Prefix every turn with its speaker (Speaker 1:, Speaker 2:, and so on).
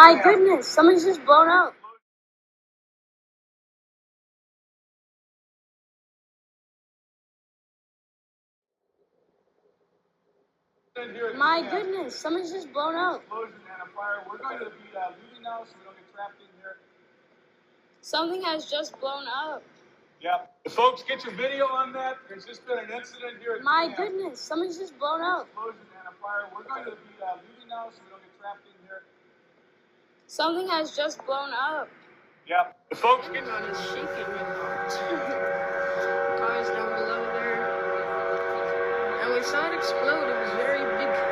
Speaker 1: My goodness, something's just blown up. My goodness, something's just blown up.
Speaker 2: Explosion and a fire. We're going to be leaving now so we don't get trapped in here.
Speaker 1: Something has just blown up.
Speaker 2: Yep. Folks, get your video on that. There's just been an incident here.
Speaker 1: My goodness, something's just blown up.
Speaker 2: Explosion and a fire. We're going to be leaving now so we don't get trapped in here.
Speaker 1: Something has just blown up.
Speaker 2: Yep. Folks, get
Speaker 1: God is shaking me. Cars down below there. And we saw it explode. It was very big.